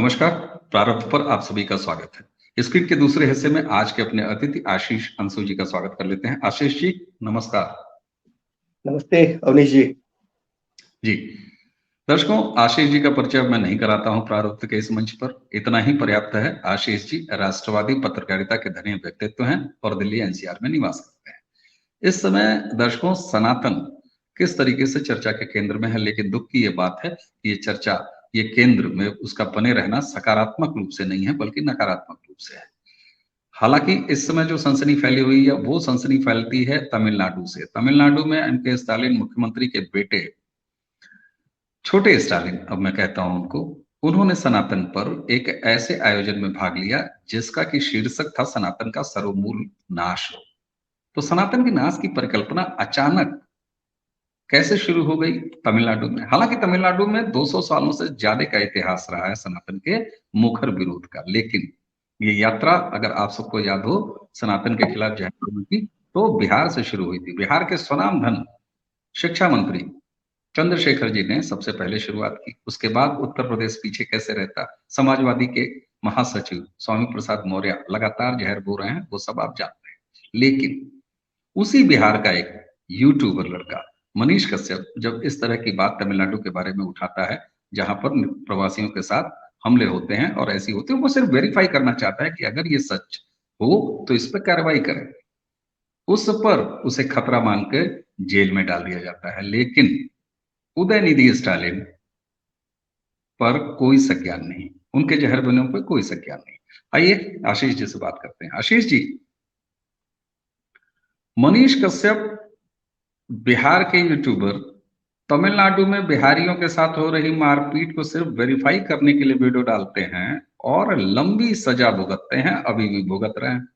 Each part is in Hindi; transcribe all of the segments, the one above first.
नमस्कार। प्रारब्ध पर आप सभी का स्वागत है। स्क्रीन के दूसरे हिस्से में आज के अपने अतिथि आशीष अंशु जी का स्वागत कर लेते हैं। आशीष जी, नमस्कार। नमस्ते अवनीश जी। जी दर्शकों, आशीष जी का परिचय मैं नहीं कराता हूं प्रारब्ध के इस मंच पर, इतना ही पर्याप्त है। आशीष जी राष्ट्रवादी पत्रकारिता के धनी व्यक्तित्व हैं और दिल्ली एनसीआर में निवास करते हैं। इस समय दर्शकों, सनातन किस तरीके से चर्चा के केंद्र में है, लेकिन दुख की ये बात है कि ये चर्चा, ये केंद्र में उसका बने रहना सकारात्मक रूप से नहीं है बल्कि नकारात्मक रूप से है। हालांकि इस समय जो सनसनी फैली हुई है वो सनसनी फैलती है तमिलनाडु से। तमिलनाडु में एम.के. स्टालिन मुख्यमंत्री के बेटे, छोटे स्टालिन अब मैं कहता हूं उनको, उन्होंने सनातन पर एक ऐसे आयोजन में भाग लिया जिसका कि शीर्षक था सनातन का सर्वमूल नाश। तो सनातन के नाश की परिकल्पना अचानक कैसे शुरू हो गई तमिलनाडु में? हालांकि तमिलनाडु में 200 सालों से ज्यादा का इतिहास रहा है सनातन के मुखर विरोध का, लेकिन ये यात्रा अगर आप सबको याद हो सनातन के खिलाफ जयंती की, तो बिहार से शुरू हुई थी। बिहार के स्वनामधन शिक्षा मंत्री चंद्रशेखर जी ने सबसे पहले शुरुआत की। उसके बाद उत्तर प्रदेश पीछे कैसे रहता, समाजवादी के महासचिव स्वामी प्रसाद मौर्य लगातार जहर बो रहे हैं, वो सब आप जानते हैं। लेकिन उसी बिहार का एक यूट्यूबर लड़का मनीष कश्यप जब इस तरह की बात तमिलनाडु के बारे में उठाता है, जहां पर प्रवासियों के साथ हमले होते हैं और ऐसी होती है, वो सिर्फ वेरीफाई करना चाहता है कि अगर ये सच हो तो इस पर कार्रवाई करें। उस पर उसे खतरा मान के जेल में डाल दिया जाता है। लेकिन उदयनिधि स्टालिन पर कोई संज्ञान नहीं, उनके जहर बने पर कोई संज्ञान नहीं। आइए आशीष जी से बात करते हैं। आशीष जी, मनीष कश्यप बिहार के यूट्यूबर तमिलनाडु में बिहारियों के साथ हो रही मारपीट को सिर्फ वेरीफाई करने के लिए वीडियो डालते हैं और लंबी सजा भुगतते हैं, अभी भी भुगत रहे हैं।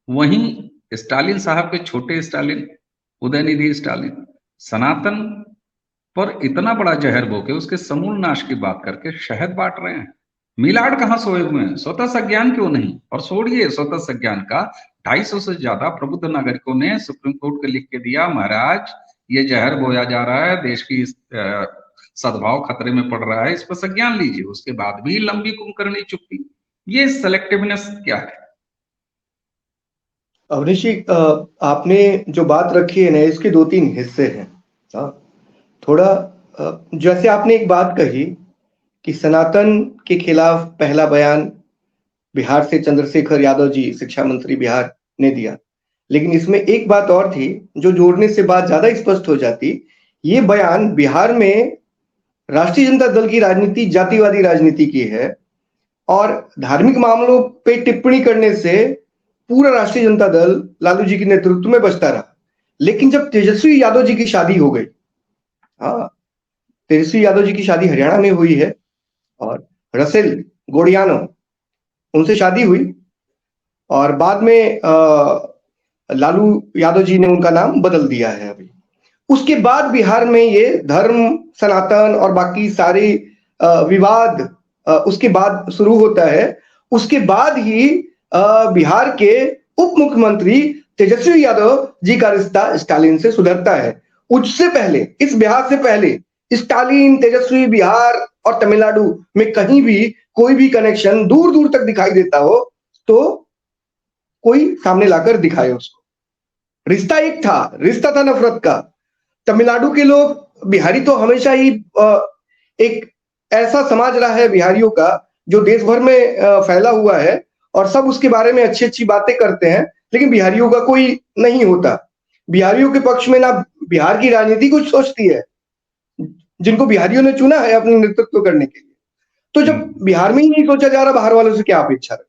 वहीं स्टालिन साहब के छोटे स्टालिन, उदयनिधि स्टालिन, सनातन पर इतना बड़ा जहर बोके उसके समूल नाश की बात करके शहद बांट रहे हैं। मिलाड़ कहां सोए हुए हैं, स्वतः संज्ञान क्यों नहीं? और छोड़िए स्वतः संज्ञान का, 250 से ज्यादा प्रबुद्ध नागरिकों ने सुप्रीम कोर्ट को लिख के दिया, महाराज ये जहर बोया जा रहा है, देश की सद्भाव खतरे में पड़ रहा है, इस पर संज्ञान लीजिए। उसके बाद भी लंबी कुंभकर्णी चुप्पी, ये सेलेक्टिवनेस क्या है? अवनीश जी, आपने जो बात रखी है ना, इसके 2-3 हिस्से हैं। थोड़ा जैसे आपने एक बात कही कि सनातन के खिलाफ पहला बयान बिहार से चंद्रशेखर यादव जी, शिक्षा मंत्री बिहार, ने दिया, लेकिन इसमें एक बात और थी जो जोड़ने से बात ज्यादा स्पष्ट हो जाती। ये बयान बिहार में राष्ट्रीय जनता दल की राजनीति जातिवादी राजनीति की है और धार्मिक मामलों पे टिप्पणी करने से पूरा राष्ट्रीय जनता दल लालू जी के नेतृत्व में बचता रहा। लेकिन जब तेजस्वी यादव जी की शादी हो गई, तेजस्वी यादव जी की शादी हरियाणा में हुई है और रसेल गोड़ियानो, उनसे शादी हुई और बाद में लालू यादव जी ने उनका नाम बदल दिया है अभी। उसके बाद बिहार में ये धर्म, सनातन और बाकी सारे विवाद उसके बाद शुरू होता है। उसके बाद ही बिहार के उप मुख्यमंत्री तेजस्वी यादव जी का रिश्ता स्टालिन से सुधरता है। उससे पहले, इस बिहार से पहले, स्टालिन, तेजस्वी, बिहार और तमिलनाडु में कहीं भी कोई भी कनेक्शन दूर दूर तक दिखाई देता हो तो कोई सामने लाकर दिखाए उसको। रिश्ता एक था, रिश्ता था नफरत का। तमिलनाडु के लोग, बिहारी तो हमेशा ही एक ऐसा समाज रहा है बिहारियों का जो देश भर में फैला हुआ है और सब उसके बारे में अच्छी अच्छी बातें करते हैं, लेकिन बिहारियों का कोई नहीं होता। बिहारियों के पक्ष में ना बिहार की राजनीति कुछ सोचती है, जिनको बिहारियों ने चुना है अपने नेतृत्व करने के लिए। तो जब बिहार में ही नहीं सोचा जा रहा, बाहर वालों से क्या अपेक्षा रखें?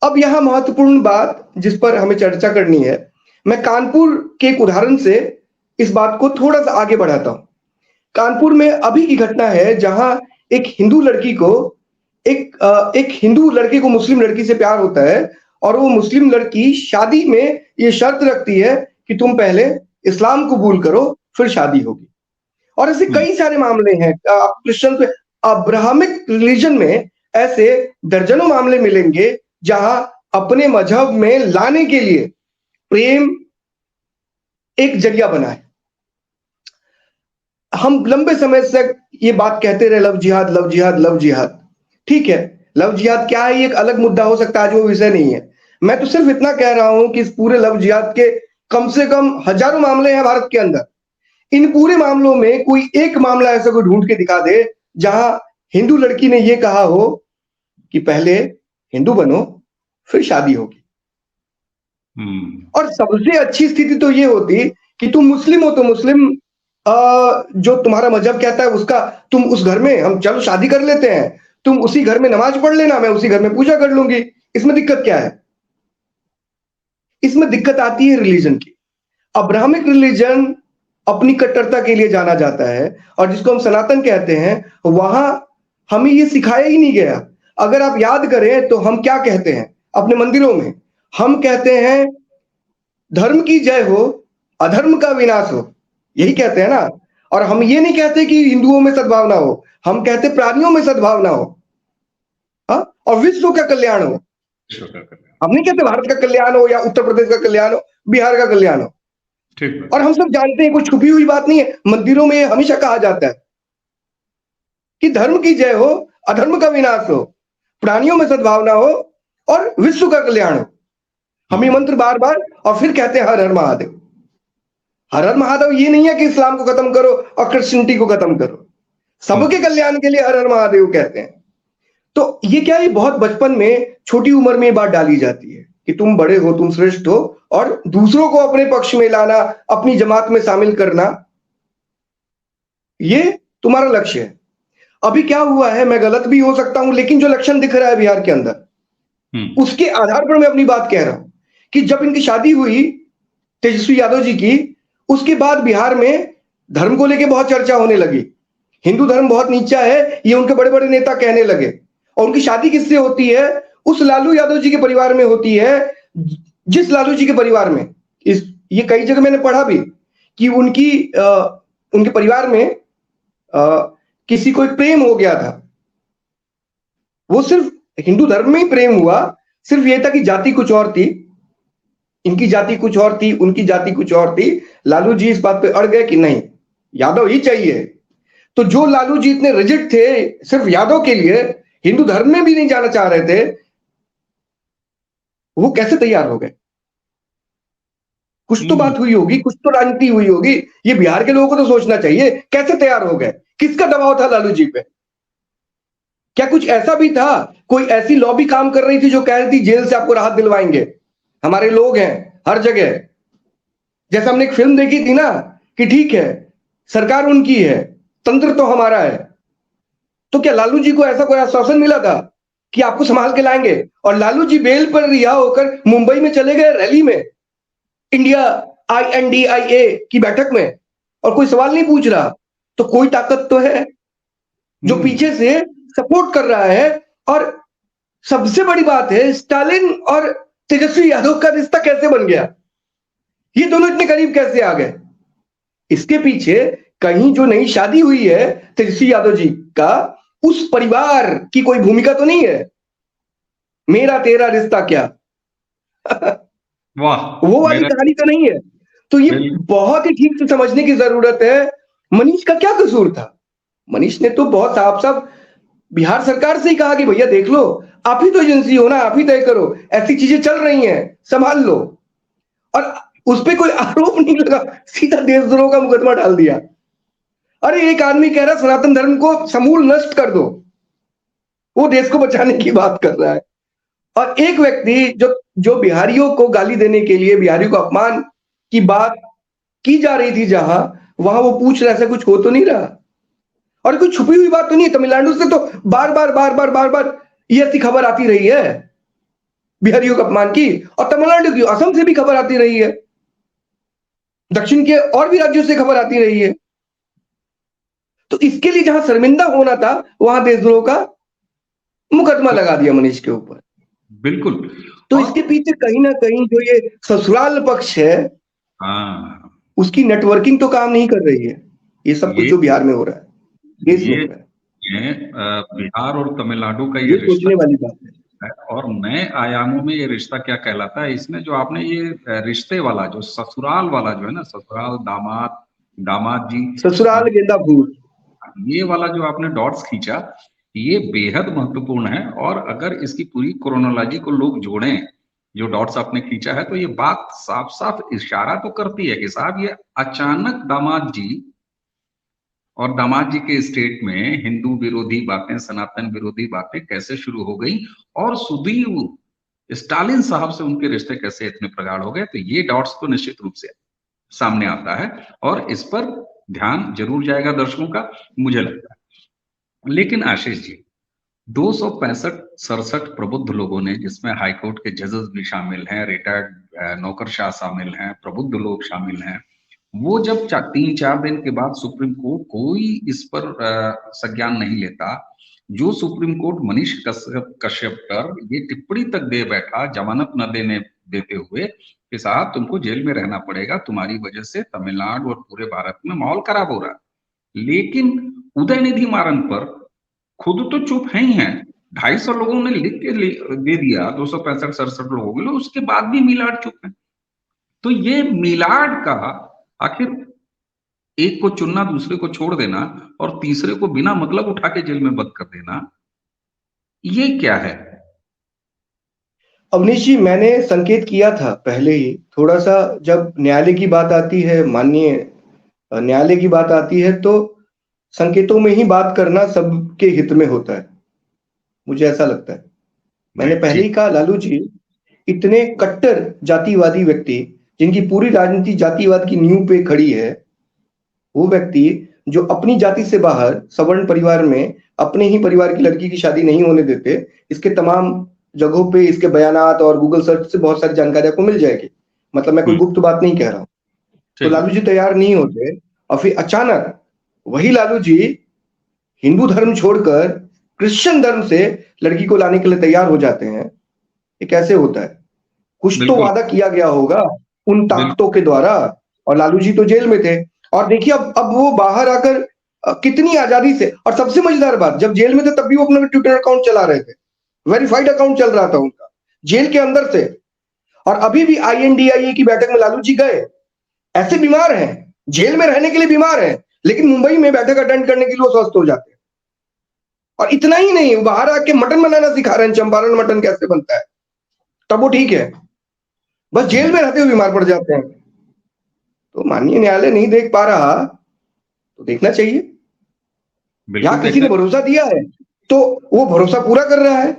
अब यहां महत्वपूर्ण बात जिस पर हमें चर्चा करनी है, मैं कानपुर के एक उदाहरण से इस बात को थोड़ा सा आगे बढ़ाता हूं। कानपुर में अभी की घटना है जहां एक हिंदू लड़की को एक हिंदू लड़के को मुस्लिम लड़की से प्यार होता है और वो मुस्लिम लड़की शादी में ये शर्त रखती है कि तुम पहले इस्लाम कबूल करो फिर शादी होगी। और ऐसे कई सारे मामले हैं। क्रिश्चियन पे, अब्राहमिक रिलीजन में ऐसे दर्जनों मामले मिलेंगे जहां अपने मजहब में लाने के लिए प्रेम एक जरिया बना है। हम लंबे समय से ये बात कहते रहे, लव जिहाद लव जिहाद लव जिहाद। ठीक है, लव जिहाद क्या है ये एक अलग मुद्दा हो सकता है, आज वो विषय नहीं है। मैं तो सिर्फ इतना कह रहा हूं कि इस पूरे लव जिहाद के कम से कम हजारों मामले हैं भारत के अंदर। इन पूरे मामलों में कोई एक मामला ऐसा कोई ढूंढ के दिखा दे जहां हिंदू लड़की ने ये कहा हो कि पहले हिंदू बनो फिर शादी होगी। और सबसे अच्छी स्थिति तो ये होती कि तुम मुस्लिम हो तो मुस्लिम, जो तुम्हारा मजहब कहता है उसका, तुम उस घर में, हम चलो शादी कर लेते हैं, तुम उसी घर में नमाज पढ़ लेना, मैं उसी घर में पूजा कर लूंगी। इसमें दिक्कत क्या है? इसमें दिक्कत आती है रिलीजन की। अब्राहमिक रिलीजन अपनी कट्टरता के लिए जाना जाता है, और जिसको हम सनातन कहते हैं, वहां हमें ये सिखाया ही नहीं गया। अगर आप याद करें तो हम क्या कहते हैं अपने मंदिरों में? हम कहते हैं धर्म की जय हो, अधर्म का विनाश हो, यही कहते हैं ना। और हम ये नहीं कहते कि हिंदुओं में सद्भावना हो, हम कहते प्राणियों में सद्भावना हो, हाँ, और विश्व का कल्याण हो। हम नहीं कहते भारत का कल्याण हो या उत्तर प्रदेश का कल्याण हो, बिहार का कल्याण हो। ठीक। और हम सब जानते हैं, कोई छुपी हुई बात नहीं है, मंदिरों में हमेशा कहा जाता है कि धर्म की जय हो, अधर्म का विनाश हो, प्राणियों में सद्भावना हो और विश्व का कल्याण हो। हम ये मंत्र बार बार, और फिर कहते हैं हर हर महादेव। हर हर महादेव ये नहीं है कि इस्लाम को खत्म करो और क्रिश्चियनिटी को खत्म करो, सबके कल्याण के लिए हर हर महादेव कहते हैं। तो ये क्या, ये बहुत बचपन में छोटी उम्र में ये बात डाली जाती है कि तुम बड़े हो, तुम श्रेष्ठ हो, और दूसरों को अपने पक्ष में लाना, अपनी जमात में शामिल करना, ये तुम्हारा लक्ष्य है। अभी क्या हुआ है, मैं गलत भी हो सकता हूं, लेकिन जो लक्षण दिख रहा है बिहार के अंदर, उसके आधार पर मैं अपनी बात कह रहा हूं कि जब इनकी शादी हुई तेजस्वी यादव जी की, उसके बाद बिहार में धर्म को लेकर बहुत चर्चा होने लगी। हिंदू धर्म बहुत नीचा है, ये उनके बड़े बड़े नेता कहने लगे। और उनकी शादी किससे होती है? उस लालू यादव जी के परिवार में होती है, जिस लालू जी के परिवार में, ये कई जगह मैंने पढ़ा भी कि उनके परिवार में किसी को एक प्रेम हो गया था। वो सिर्फ हिंदू धर्म में ही प्रेम हुआ, सिर्फ ये था कि जाति कुछ और थी, इनकी जाति कुछ और थी, उनकी जाति कुछ और थी। लालू जी इस बात पे अड़ गए कि नहीं, यादव ही चाहिए। तो जो लालू जी इतने रिजिड थे, सिर्फ यादव के लिए, हिंदू धर्म में भी नहीं जाना चाह रहे थे, वो कैसे तैयार हो गए? कुछ तो बात हुई होगी, कुछ तो राजनीति हुई होगी। ये बिहार के लोगों को तो सोचना चाहिए, कैसे तैयार हो गए? किसका दबाव था लालू जी पे? क्या कुछ ऐसा भी था, कोई ऐसी लॉबी काम कर रही थी जो कह रही थी जेल से आपको राहत दिलवाएंगे, हमारे लोग हैं हर जगह? जैसे हमने एक फिल्म देखी थी ना कि ठीक है सरकार उनकी है, तंत्र तो हमारा है। तो क्या लालू जी को ऐसा कोई आश्वासन मिला था कि आपको संभाल के लाएंगे? और लालू जी बेल पर रिहा होकर मुंबई में चले गए रैली में, इंडिया INDIA की बैठक में, और कोई सवाल नहीं पूछ रहा। तो कोई ताकत तो है जो पीछे से सपोर्ट कर रहा है। और सबसे बड़ी बात है, स्टालिन और तेजस्वी यादव का रिश्ता कैसे बन गया? ये दोनों इतने करीब कैसे आ गए? इसके पीछे कहीं जो नई शादी हुई है तेजस्वी यादव जी का, उस परिवार की कोई भूमिका तो नहीं है? मेरा तेरा रिश्ता क्या वाह, वो वाली कहानी तो नहीं है। तो ये बहुत ही ठीक से समझने की जरूरत है। मनीष का क्या कसूर था? मनीष ने तो बहुत साफ साफ बिहार सरकार से ही कहा कि भैया देख लो, आप ही तो एजेंसी हो ना, आप ही तय करो, ऐसी चीजें चल रही हैं, संभाल लो। और उस पर कोई आरोप नहीं लगा, सीधा देशद्रोह का मुकदमा डाल दिया। अरे एक आदमी कह रहा सनातन धर्म को समूल नष्ट कर दो, वो देश को बचाने की बात कर रहा है। और एक व्यक्ति जो बिहारियों को गाली देने के लिए, बिहारियों को अपमान की बात की जा रही थी जहां, वहां वो पूछ रहा ऐसा कुछ हो तो नहीं रहा। और कोई छुपी हुई बात तो नहीं है। तमिलनाडु से तो बार बार ये ऐसी खबर आती रही है बिहारियों के अपमान की, और तमिलनाडु की, असम से भी खबर आती रही है, दक्षिण के और भी राज्यों से खबर आती रही है। तो इसके लिए जहां शर्मिंदा होना था, वहां देशद्रोह का मुकदमा लगा दिया मनीष के ऊपर। बिल्कुल। तो इसके पीछे कहीं ना कहीं जो ये ससुराल पक्ष है, उसकी नेटवर्किंग तो काम नहीं कर रही है। ये सब कुछ जो बिहार में हो रहा है, ये बिहार और तमिलनाडु का ये सोचने वाली बात है। और नए आयामों में ये रिश्ता क्या कहलाता है, इसमें जो आपने ये रिश्ते वाला, जो ससुराल वाला जो है ना, ससुराल दामाद दामाद जी, ससुराल गेंदा फूल। ये वाला जो आपने डॉट्स खींचा, ये बेहद महत्वपूर्ण है। और अगर इसकी पूरी क्रोनोलॉजी को लोग जोड़ें, जो डॉट्स आपने खींचा है, तो ये बात साफ साफ इशारा तो करती है कि साहब ये अचानक दामाद जी और दामाद जी के स्टेट में हिंदू विरोधी बातें, सनातन विरोधी बातें कैसे शुरू हो गई, और सुदीव स्टालिन साहब से उनके रिश्ते कैसे इतने प्रगाढ़ हो गए। तो ये डॉट्स तो निश्चित रूप से सामने आता है, और इस पर ध्यान जरूर जाएगा दर्शकों का, मुझे लगता है। लेकिन आशीष जी, 265-67 प्रबुद्ध लोगों ने, जिसमें हाईकोर्ट के जजेस भी शामिल हैं, रिटायर्ड नौकरशाह शामिल हैं, प्रबुद्ध लोग शामिल हैं, वो जब 3-4 दिन के बाद सुप्रीम कोर्ट कोई इस पर संज्ञान नहीं लेता, जो सुप्रीम कोर्ट मनीष कश्यप पर ये टिप्पणी तक दे बैठा, जमानत न देते हुए कि साहब तुमको जेल में रहना पड़ेगा, तुम्हारी वजह से तमिलनाडु और पूरे भारत में माहौल खराब हो रहा है। लेकिन उदयनिधि मारन पर खुद तो चुप है ही हैं, 250 लोगों ने लिख के दे दिया, 265-67 लोगों के लिए, उसके बाद भी मिलाड चुप है। तो ये मिलाड का आखिर, एक को चुनना, दूसरे को छोड़ देना, और तीसरे को बिना मतलब उठा के जेल में बंद कर देना, ये क्या है? अवनीश जी, मैंने संकेत किया था पहले ही, थोड़ा सा जब न्यायालय की बात आती है, माननीय न्यायालय की बात आती है, तो संकेतों में ही बात करना सबके हित में होता है, मुझे ऐसा लगता है। मैंने पहले ही कहा, लालू जी इतने कट्टर जातिवादी व्यक्ति, जिनकी पूरी राजनीति जातिवाद की नींव पे खड़ी है, वो व्यक्ति जो अपनी जाति से बाहर सवर्ण परिवार में अपने ही परिवार की लड़की की शादी नहीं होने देते, इसके तमाम जगहों पे इसके बयानात और गूगल सर्च से बहुत सारी जानकारी आपको मिल जाएगी। मतलब मैं कोई गुप्त बात नहीं कह रहा हूं। तो लालू जी तैयार नहीं होते, और फिर अचानक वही लालू जी हिंदू धर्म छोड़कर क्रिश्चियन धर्म से लड़की को लाने के लिए तैयार हो जाते हैं। ये कैसे होता है? कुछ तो वादा किया गया होगा उन ताकतों के द्वारा, और लालू जी तो जेल में थे। और देखिए अब वो बाहर आकर कितनी आजादी से, और सबसे मजेदार बात, जब जेल में थे तब भी वो अपना ट्विटर अकाउंट चला रहे थे, वेरीफाइड अकाउंट चल रहा था उनका जेल के अंदर से। और अभी भी INDIA की बैठक में लालू जी गए, ऐसे बीमार हैं, जेल में रहने के लिए बीमार हैं, लेकिन मुंबई में बैठक अटेंड करने के लिए वो स्वस्थ हो जाते हैं। और इतना ही नहीं, बाहर आके मटन बनाना सिखा रहे हैं, चंपारण मटन कैसे बनता है, तब वो ठीक है, बस जेल में रहते हुए बीमार पड़ जाते हैं। तो माननीय न्यायालय नहीं देख पा रहा तो देखना चाहिए। यहां किसी ने भरोसा दिया है तो वो भरोसा पूरा कर रहा है,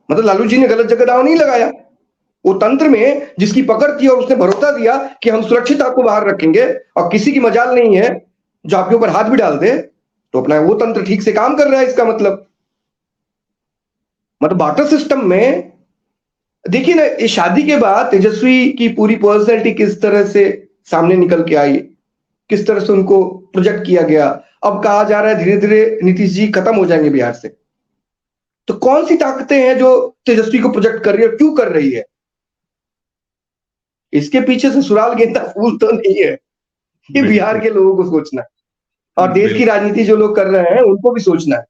मतलब लालू जी ने गलत जगह दांव नहीं लगाया। वो तंत्र में जिसकी पकड़ थी और उसने भरोसा दिया कि हम सुरक्षित आपको बाहर रखेंगे और किसी की मजाल नहीं है जो आपके ऊपर हाथ भी डाल दे, तो अपना वो तंत्र ठीक से काम कर रहा है। इसका मतलब बार्टर सिस्टम में देखिए ना, इस शादी के बाद तेजस्वी की पूरी पर्सनैलिटी किस तरह से सामने निकल के आई, किस तरह से उनको प्रोजेक्ट किया गया। अब कहा जा रहा है धीरे धीरे नीतीश जी खत्म हो जाएंगे बिहार से। तो कौन सी ताकतें हैं जो तेजस्वी को प्रोजेक्ट कर रही है, क्यों कर रही है? इसके पीछे ससुराल गेंदा फूल तो नहीं है, ये बिहार के लोगों को सोचना है, और देश की राजनीति जो लोग कर रहे हैं उनको भी सोचना है।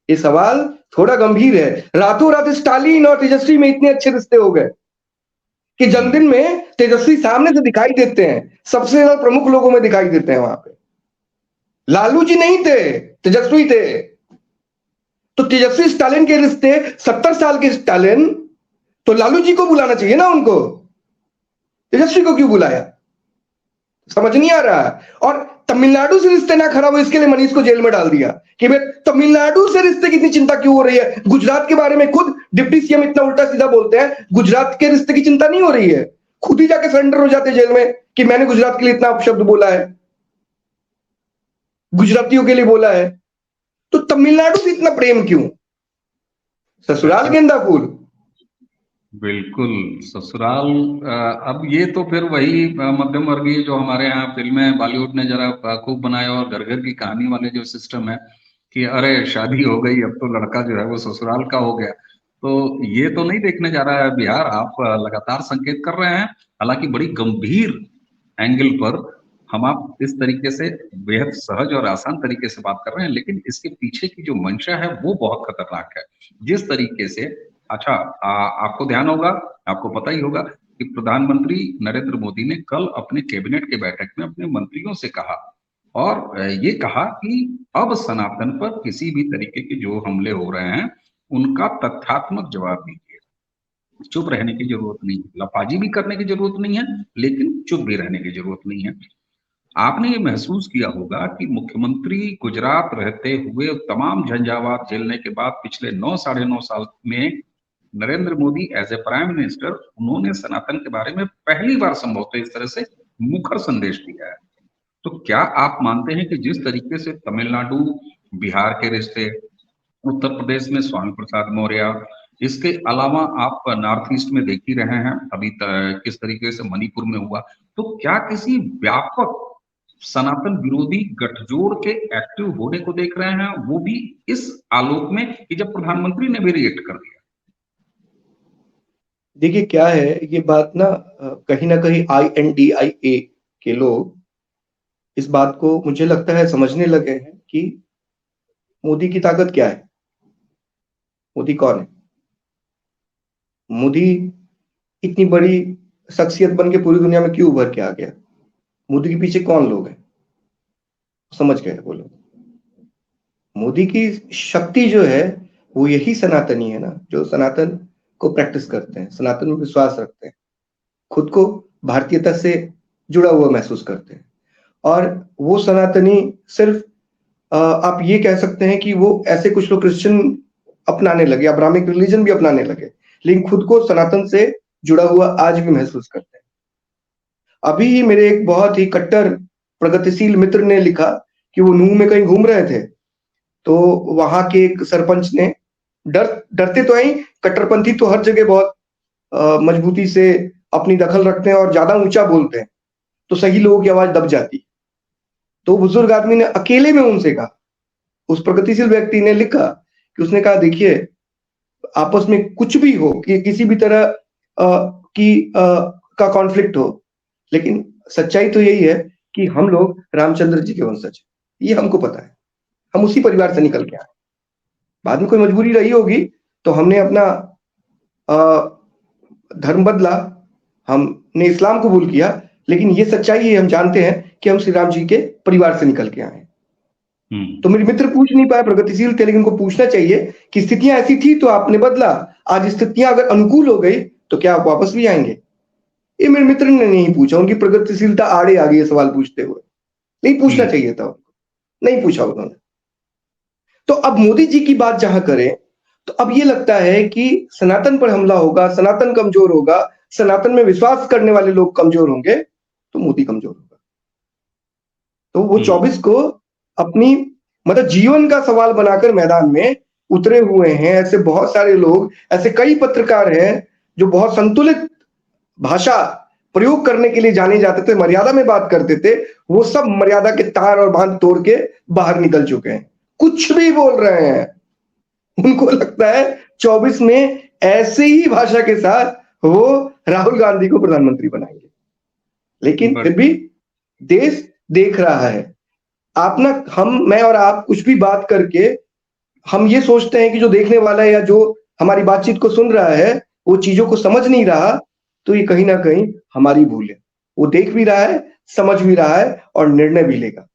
ये सवाल थोड़ा गंभीर है। रातों रात स्टालिन और तेजस्वी में इतने अच्छे रिश्ते हो गए कि जन्मदिन में तेजस्वी सामने से दिखाई देते हैं, सबसे ज्यादा प्रमुख लोगों में दिखाई देते हैं वहां पे। लालू जी नहीं थे, तेजस्वी थे। तो तेजस्वी स्टालिन के रिश्ते, 70 साल के स्टालिन, तो लालू जी को बुलाना चाहिए ना उनको, तेजस्वी को क्यों बुलाया? समझ नहीं आ रहा है। और तमिलनाडु से रिश्ते ना खराब हो इसके लिए मनीष को जेल में डाल दिया कि भाई तमिलनाडु से रिश्ते की इतनी चिंता क्यों हो रही है? गुजरात के बारे में खुद डिप्टी CM इतना उल्टा सीधा बोलते हैं, गुजरात के रिश्ते की चिंता नहीं हो रही है, खुद ही जाके सरेंडर हो जाते जेल में कि मैंने गुजरात के लिए इतना अपशब्द बोला है, गुजरातियों के लिए बोला है। तो तमिलनाडु से इतना प्रेम क्यों? ससुराल गेंदा फूल। बिल्कुल ससुराल। अब ये तो फिर वही मध्यम वर्गीय जो हमारे यहाँ फिल्में बॉलीवुड ने जरा खूब बनाया, और घर घर की कहानी वाले जो सिस्टम है कि अरे शादी हो गई अब तो लड़का जो है वो ससुराल का हो गया, तो ये तो नहीं देखने जा रहा है बिहार। आप लगातार संकेत कर रहे हैं, हालांकि बड़ी गंभीर एंगल पर हम आप इस तरीके से बेहद सहज और आसान तरीके से बात कर रहे हैं, लेकिन इसके पीछे की जो मंशा है वो बहुत खतरनाक है। जिस तरीके से, अच्छा, आपको ध्यान होगा, आपको पता ही होगा कि प्रधानमंत्री नरेंद्र मोदी ने कल अपने कैबिनेट के बैठक में अपने मंत्रियों से कहा और ये कहा कि अब सनातन पर किसी भी तरीके के जो हमले हो रहे हैं उनका तथ्यात्मक जवाब दीजिए। चुप रहने की जरूरत नहीं है, लफाजी भी करने की जरूरत नहीं है, लेकिन चुप भी रहने की जरूरत नहीं है। आपने ये महसूस किया होगा कि मुख्यमंत्री गुजरात रहते हुए तमाम झंझावात झेलने के बाद पिछले 9 साढ़े 9 साल में Narendra Modi as a prime minister उन्होंने सनातन के बारे में पहली बार संभवतः इस तरह से मुखर संदेश दिया है। तो क्या आप मानते हैं कि जिस तरीके से तमिलनाडु, बिहार के रिश्ते, उत्तर प्रदेश में स्वामी प्रसाद मौर्य, इसके अलावा आप नॉर्थ ईस्ट में देख ही रहे हैं अभी किस तरीके से मणिपुर में हुआ, तो क्या किसी व्यापक सनातन विरोधी गठजोड़ के एक्टिव होने को देख रहे हैं, वो भी इस आलोक में कि जब प्रधानमंत्री ने भी रिएक्ट कर दिया? देखिए क्या है ये बात ना, कहीं ना कहीं INDIA के लोग इस बात को मुझे लगता है समझने लगे हैं कि मोदी की ताकत क्या है, मोदी कौन है। मोदी इतनी बड़ी शख्सियत बन के पूरी दुनिया में क्यों उभर के आ गया, मोदी के पीछे कौन लोग हैं, समझ गए वो लोग। मोदी की शक्ति जो है वो यही सनातनी है ना, जो सनातन को प्रैक्टिस करते हैं, सनातन में विश्वास रखते हैं, खुद को भारतीयता से जुड़ा हुआ महसूस करते हैं। और वो सनातनी सिर्फ आप ये कह सकते हैं कि वो ऐसे कुछ लोग क्रिश्चियन अपनाने लगे, अब्राहमिक रिलीजन भी अपनाने लगे, लेकिन खुद को सनातन से जुड़ा हुआ आज भी महसूस करते हैं। अभी ही मेरे एक बहुत ही कट्टर प्रगतिशील मित्र ने लिखा कि वो नूह में कहीं घूम रहे थे, तो वहां के एक सरपंच ने डरते तो हैं, कट्टरपंथी तो हर जगह बहुत मजबूती से अपनी दखल रखते हैं और ज्यादा ऊंचा बोलते हैं, तो सही लोगों की आवाज दब जाती। तो बुजुर्ग आदमी ने अकेले में उनसे कहा, उस प्रगतिशील व्यक्ति ने लिखा कि उसने कहा देखिए आपस में कुछ भी हो, कि किसी भी तरह का कॉन्फ्लिक्ट हो, लेकिन सच्चाई तो यही है कि हम लोग रामचंद्र जी के वंशज हैं, ये हमको पता है, हम उसी परिवार से निकल के आए। बाद में कोई मजबूरी रही होगी तो हमने अपना धर्म बदला, हमने इस्लाम कबूल किया, लेकिन ये सच्चाई है, हम जानते हैं कि हम श्री राम जी के परिवार से निकल के आए। तो मेरे मित्र पूछ नहीं पाए, प्रगतिशील थे, लेकिन उनको पूछना चाहिए कि स्थितियां ऐसी थी तो आपने बदला, आज स्थितियां अगर अनुकूल हो गई तो क्या आप वापस भी आएंगे। ये मेरे मित्र ने नहीं पूछा, उनकी प्रगतिशीलता आड़े आ गई सवाल पूछते हुए, नहीं पूछना चाहिए था उनको, नहीं पूछा उन्होंने। तो अब मोदी जी की बात जहां करें तो अब ये लगता है कि सनातन पर हमला होगा, सनातन कमजोर होगा, सनातन में विश्वास करने वाले लोग कमजोर होंगे तो मोदी कमजोर होगा। तो वो 24 को अपनी मतलब जीवन का सवाल बनाकर मैदान में उतरे हुए हैं। ऐसे बहुत सारे लोग, ऐसे कई पत्रकार हैं जो बहुत संतुलित भाषा प्रयोग करने के लिए जाने जाते थे, मर्यादा में बात करते थे, वो सब मर्यादा के तार और बांध तोड़ के बाहर निकल चुके हैं, कुछ भी बोल रहे हैं। उनको लगता है 24 में ऐसे ही भाषा के साथ वो राहुल गांधी को प्रधानमंत्री बनाएंगे, लेकिन फिर भी देश देख रहा है। आप ना, मैं और आप कुछ भी बात करके हम ये सोचते हैं कि जो देखने वाला है या जो हमारी बातचीत को सुन रहा है वो चीजों को समझ नहीं रहा, तो ये कहीं ना कहीं हमारी भूल है। वो देख भी रहा है, समझ भी रहा है और निर्णय भी लेगा।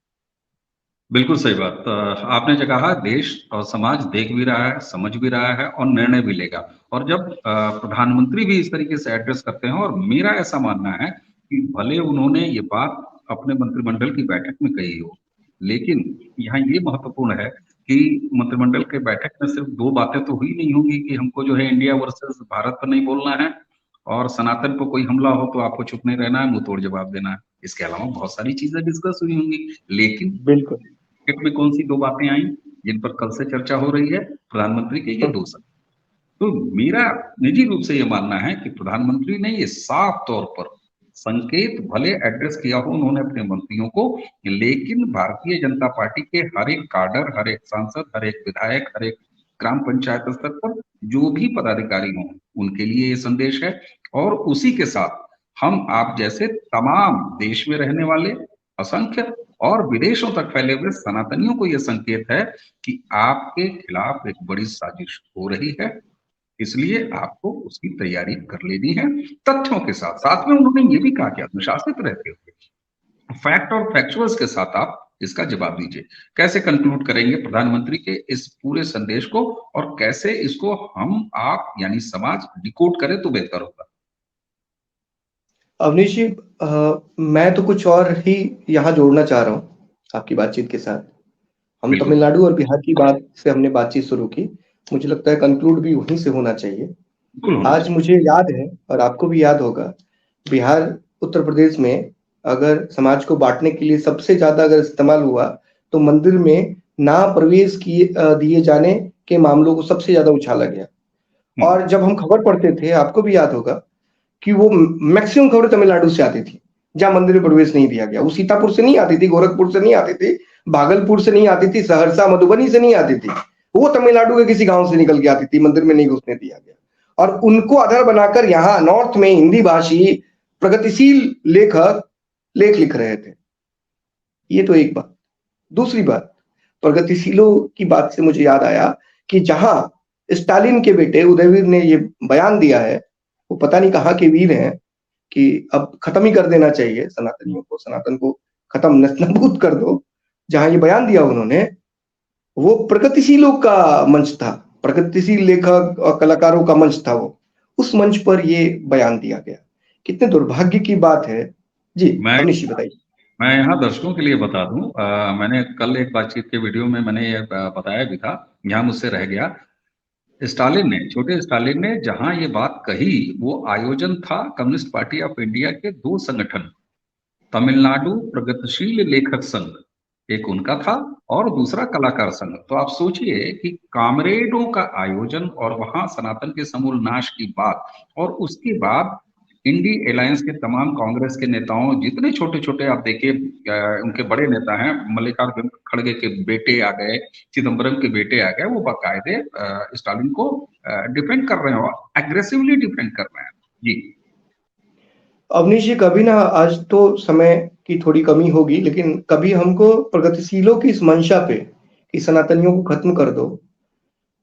बिल्कुल सही बात आपने जो कहा, देश और समाज देख भी रहा है, समझ भी रहा है और निर्णय भी लेगा। और जब प्रधानमंत्री भी इस तरीके से एड्रेस करते हैं, और मेरा ऐसा मानना है कि भले उन्होंने ये बात अपने मंत्रिमंडल की बैठक में कही हो, लेकिन यहाँ ये महत्वपूर्ण है कि मंत्रिमंडल के बैठक में सिर्फ 2 बातें तो हुई नहीं होंगी कि हमको जो है इंडिया वर्सेस भारत पर नहीं बोलना है और सनातन पर कोई हमला हो तो आपको चुप नहीं रहना है, मुंह तोड़ जवाब देना है। इसके अलावा बहुत सारी चीजें डिस्कस हुई होंगी, लेकिन बिल्कुल में कौन सी 2 बातें आई जिन पर कल से चर्चा हो रही है? प्रधानमंत्री के ये 2 शब्द। तो मेरा निजी रूप से ये मानना है कि प्रधानमंत्री ने ये साफ तौर पर संकेत भले एड्रेस किया हो उन्होंने अपने मंत्रियों को, लेकिन भारतीय जनता पार्टी के हर एक काडर, हर एक सांसद, हर एक विधायक, हर एक ग्राम पंचायत स्तर पर जो भी पदाधिकारी हों उनके लिए ये संदेश है। और उसी के साथ हम आप जैसे तमाम देश में रहने वाले असंख्य और विदेशों तक फैले हुए सनातनियों को यह संकेत है कि आपके खिलाफ एक बड़ी साजिश हो रही है, इसलिए आपको उसकी तैयारी कर लेनी है तथ्यों के साथ। साथ में उन्होंने ये भी कहा कि अनुशासित रहते हुए फैक्ट और फैक्चुअल्स के साथ आप इसका जवाब दीजिए। कैसे कंक्लूड करेंगे प्रधानमंत्री के इस पूरे संदेश को, और कैसे इसको हम आप यानी समाज डिकोड करें तो बेहतर होगा? अवनीश जी, मैं तो कुछ और ही यहाँ जोड़ना चाह रहा हूँ आपकी बातचीत के साथ। हम बिल्कुल। तमिलनाडु और बिहार की बात से हमने बातचीत शुरू की, मुझे लगता है कंक्लूड भी वहीं से होना चाहिए। बिल्कुल होना आज चाहिए। मुझे याद है और आपको भी याद होगा, बिहार उत्तर प्रदेश में अगर समाज को बांटने के लिए सबसे ज्यादा अगर इस्तेमाल हुआ तो मंदिर में ना प्रवेश किए दिए जाने के मामलों को सबसे ज्यादा उछाला गया। और जब हम खबर पढ़ते थे, आपको भी याद होगा कि वो मैक्सिमम खबरें तमिलनाडु से आती थी जहां मंदिर में प्रवेश नहीं दिया गया। वो सीतापुर से नहीं आती थी, गोरखपुर से नहीं आती थी, भागलपुर से नहीं आती थी, सहरसा मधुबनी से नहीं आती थी, वो तमिलनाडु के किसी गांव से निकल के आती थी, मंदिर में नहीं घुसने दिया गया। और उनको आधार बनाकर यहाँ नॉर्थ में हिंदी भाषी प्रगतिशील लेखक लेख लिख रहे थे। ये तो एक बात। दूसरी बात, प्रगतिशीलों की बात से मुझे याद आया कि जहां स्टालिन के बेटे उदयवीर ने ये बयान दिया है, वो पता नहीं कहाँ के वीर हैं कि अब खत्म ही कर देना चाहिए सनातनियों को, सनातन को खत्म नस्तानाबूद कर दो। जहां ये बयान दिया उन्होंने, वो प्रगतिशीलों का मंच था, प्रगतिशील लेखक और कलाकारों का मंच था वो। उस मंच पर ये बयान दिया गया। कितने दुर्भाग्य की बात है। जी मैं अवनीश जी बताइए। मैं यहाँ दर्शकों के लिए बता दूं, मैंने कल एक बातचीत के वीडियो में मैंने ये बताया भी था, यहाँ मुझसे रह गया। स्टालिन ने, छोटे स्टालिन ने जहां ये बात कही, वो आयोजन था कम्युनिस्ट पार्टी ऑफ इंडिया के दो संगठन, तमिलनाडु प्रगतिशील लेखक संघ, एक उनका था और दूसरा कलाकार संघ। तो आप सोचिए कि कामरेडों का आयोजन और वहां सनातन के समूल नाश की बात, और उसके बाद इंडी अलायंस के तमाम कांग्रेस के नेताओं, जितने छोटे छोटे आप देखिए, उनके बड़े नेता हैं, मल्लिकार्जुन खड़गे के बेटे आ गए, चिदम्बरम के बेटे आ गए, वो बाकायदे स्टालिन को डिफेंड कर रहे हैं और एग्रेसिवली डिफेंड कर रहे हैं। जी अवनीश जी, कभी ना, आज तो समय की थोड़ी कमी होगी, लेकिन कभी हमको प्रगतिशीलों की इस मंशा पे कि सनातनियों को खत्म कर दो।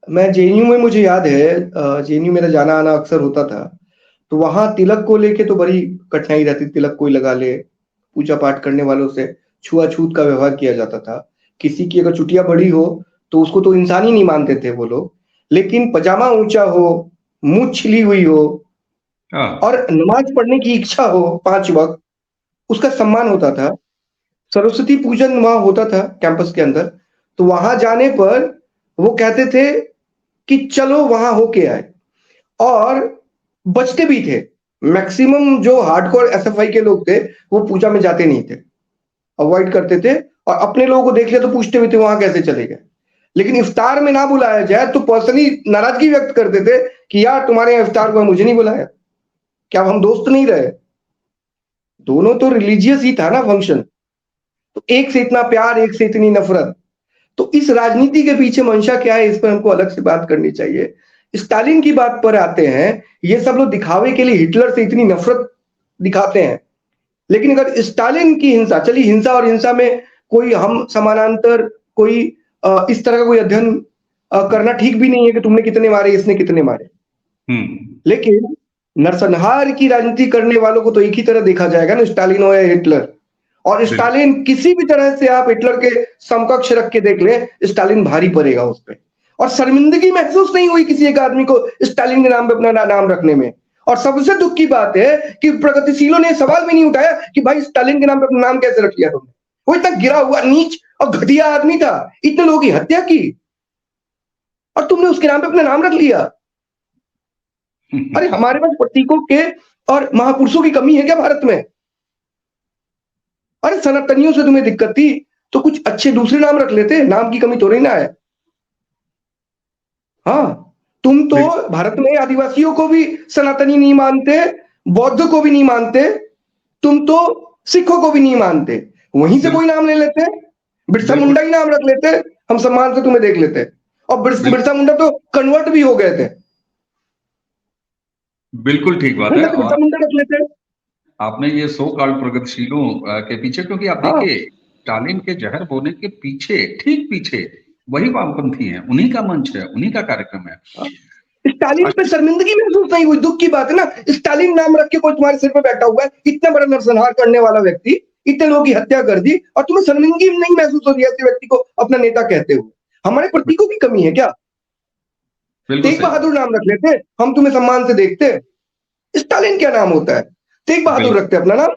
मैं जेएनयू में, मुझे याद है जेएनयू मेरा जाना आना अक्सर होता था, तो वहां तिलक को लेके तो बड़ी कठिनाई रहती। तिलक कोई लगा ले, पूजा पाठ करने वालों से छुआछूत का व्यवहार किया जाता था। किसी की अगर चुटिया बड़ी हो तो उसको तो इंसान ही नहीं मानते थे वो लोग। लेकिन पजामा ऊंचा हो, मूंछ छिली हुई हो हाँ। और नमाज पढ़ने की इच्छा हो 5 वक्त, उसका सम्मान होता था। सरस्वती पूजन वहां होता था कैंपस के अंदर, तो वहां जाने पर वो कहते थे कि चलो वहां होके आए, और बचते भी थे। मैक्सिमम जो हार्डकोर एसएफआई के लोग थे वो पूजा में जाते नहीं थे, अवॉइड करते थे, और अपने लोगों को देख लिया तो पूछते भी थे वहां कैसे चले गए। लेकिन इफ्तार में ना बुलाया जाए तो पर्सनली नाराजगी व्यक्त करते थे कि यार तुम्हारे यहाँ इफ्तार को मुझे नहीं बुलाया, क्या हम दोस्त नहीं रहे? दोनों तो रिलीजियस ही था ना फंक्शन, तो एक से इतना प्यार, एक से इतनी नफरत। तो इस राजनीति के पीछे मंशा क्या है, इस पर हमको अलग से बात करनी चाहिए। स्टालिन की बात पर आते हैं, ये सब लोग दिखावे के लिए हिटलर से इतनी नफरत दिखाते हैं, लेकिन अगर स्टालिन की हिंसा चली, हिंसा और हिंसा में कोई हम समानांतर कोई इस तरह का कोई अध्ययन करना ठीक भी नहीं है कि तुमने कितने मारे, इसने कितने मारे। लेकिन नरसंहार की राजनीति करने वालों को तो एक ही तरह देखा जाएगा ना, स्टालिन हो या हिटलर। और स्टालिन किसी भी तरह से आप हिटलर के समकक्ष रख के देख ले, स्टालिन भारी पड़ेगा उस पर। और शर्मिंदगी महसूस नहीं हुई किसी एक आदमी को स्टालिन के नाम पे अपना नाम रखने में। और सबसे दुख की बात है कि प्रगतिशीलों ने सवाल भी नहीं उठाया कि भाई स्टालिन के नाम पे अपना नाम कैसे रख लिया तुमने। वो इतना गिरा हुआ नीच और घटिया आदमी था, इतने लोगों की हत्या की, और तुमने उसके नाम पे अपना नाम रख लिया। अरे हमारे पास प्रतीकों के और महापुरुषों की कमी है क्या भारत में? अरे सनातनियों से तुम्हें दिक्कत थी तो कुछ अच्छे दूसरे नाम रख लेते, नाम की कमी तो नहीं ना है। हाँ, तुम तो भारत में आदिवासियों को भी सनातनी नहीं मानते, बौद्ध को भी नहीं मानते, तुम तो सिखों को भी नहीं मानते, वहीं से कोई नाम ले लेते, बिरसा मुंडा ही नाम रख लेते, हम सम्मान से तुम्हें देख लेते। और बिरसा मुंडा तो कन्वर्ट भी हो गए थे। बिल्कुल ठीक बात है। बिरसा मुंडा रख लेते। आपने ये सो कॉल्ड प्रगतिशीलों के पीछे, क्योंकि आप देखिए स्टालिन के जहर बोने के पीछे, ठीक पीछे वही वामपंथी हैं, उन्हीं का मंच है, उन्हीं का कार्यक्रम है। स्टालिन पे शर्मिंदगी महसूस नहीं हुई? दुख की बात है ना, स्टालिन नाम रख के कोई तुम्हारे सिर पे बैठा हुआ है, इतना बड़ा नरसंहार करने वाला व्यक्ति, इतने लोगों की हत्या कर दी और तुम्हें शर्मिंदगी नहीं महसूस हो रही है ऐसे व्यक्ति को अपना नेता कहते हुए? हमारे प्रतीकों की कमी है क्या? तेग बहादुर नाम रख लेते, हम तुम्हें सम्मान से देखते। स्टालिन क्या नाम होता है? तेग बहादुर रखते अपना नाम।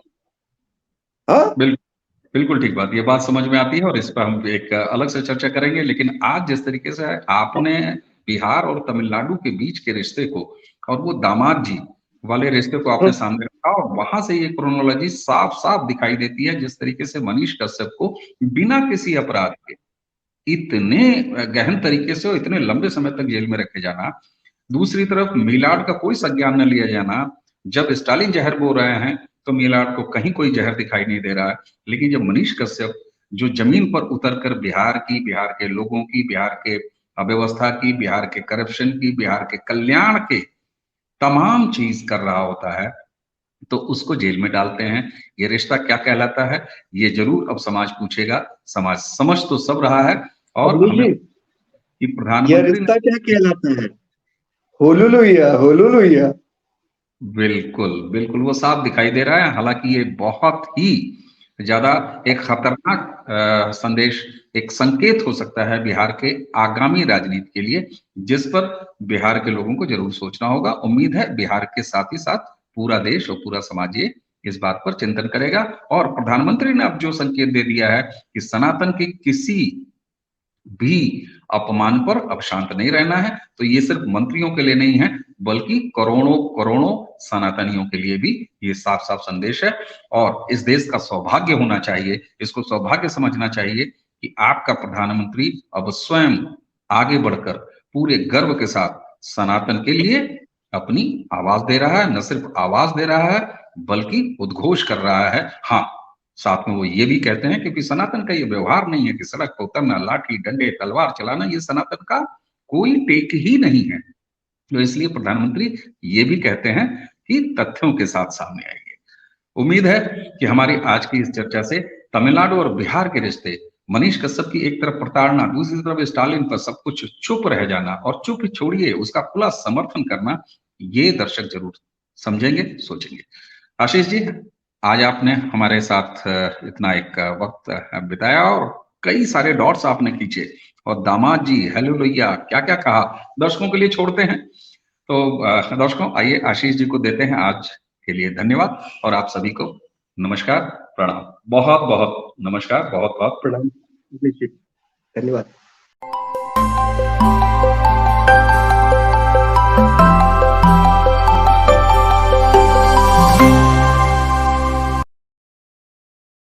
हाँ, बिल्कुल ठीक बात, ये बात समझ में आती है और इस पर हम एक अलग से चर्चा करेंगे। लेकिन आज जिस तरीके से आपने बिहार और तमिलनाडु के बीच के रिश्ते को और वो दामाद जी वाले रिश्ते को आपने सामने रखा और वहां से ये क्रोनोलॉजी साफ साफ दिखाई देती है, जिस तरीके से मनीष कश्यप को बिना किसी अपराध के इतने गहन तरीके से और इतने लंबे समय तक जेल में रखे जाना, दूसरी तरफ मीलाड का कोई संज्ञान न लिया जाना। जब स्टालिन जहर बोल रहे हैं तो मीलाड को कहीं कोई जहर दिखाई नहीं दे रहा है, लेकिन जब मनीष कश्यप जो जमीन पर उतरकर बिहार की, बिहार के लोगों की, बिहार के अव्यवस्था की, बिहार के करप्शन की, बिहार के कल्याण के तमाम चीज कर रहा होता है, तो उसको जेल में डालते हैं। ये रिश्ता क्या कहलाता है, ये जरूर अब समाज पूछेगा। समाज समझ तो सब रहा है और हमें कि यह प्रधानमंत्री रिश्ता क्या कहलाता है? होलुलुया, होलुलुया। बिल्कुल बिल्कुल वो साफ दिखाई दे रहा है। हालांकि ये बहुत ही ज्यादा एक खतरनाक संदेश, एक संकेत हो सकता है बिहार के आगामी राजनीति के लिए, जिस पर बिहार के लोगों को जरूर सोचना होगा। उम्मीद है बिहार के साथ ही साथ पूरा देश और पूरा समाज ये इस बात पर चिंतन करेगा। और प्रधानमंत्री ने अब जो संकेत दे दिया है कि सनातन की किसी भी अपमान पर अब शांत नहीं रहना है, तो ये सिर्फ मंत्रियों के लिए नहीं है बल्कि करोड़ों करोड़ों सनातनियों के लिए भी ये साफ साफ संदेश है। और इस देश का सौभाग्य होना चाहिए, इसको सौभाग्य समझना चाहिए कि आपका प्रधानमंत्री अब स्वयं आगे बढ़कर पूरे गर्व के साथ सनातन के लिए अपनी आवाज दे रहा है। न सिर्फ आवाज दे रहा है बल्कि उद्घोष कर रहा है। हाँ, साथ में वो ये भी कहते हैं क्योंकि सनातन का ये व्यवहार नहीं है कि सड़क पर उतरना, लाठी डंडे तलवार चलाना, ये सनातन का कोई टेक ही नहीं है। तो इसलिए प्रधानमंत्री ये भी कहते हैं कि तथ्यों के साथ सामने आइए। उम्मीद है कि हमारी आज की इस चर्चा से तमिलनाडु और बिहार के रिश्ते, मनीष कश्यप की एक तरफ प्रताड़ना, दूसरी तरफ स्टालिन पर सब कुछ चुप रह जाना और चुप छोड़िए उसका खुला समर्थन करना, ये दर्शक जरूर समझेंगे, सोचेंगे। आशीष जी, आज आपने हमारे साथ इतना एक वक्त बिताया और कई सारे डॉट्स आपने खींचे और दामाद जी हालेलुया क्या क्या कहा, दर्शकों के लिए छोड़ते हैं। तो दर्शकों आइए आशीष जी को देते हैं आज के लिए धन्यवाद और आप सभी को नमस्कार, प्रणाम, बहुत बहुत नमस्कार, बहुत बहुत प्रणाम। धन्यवाद।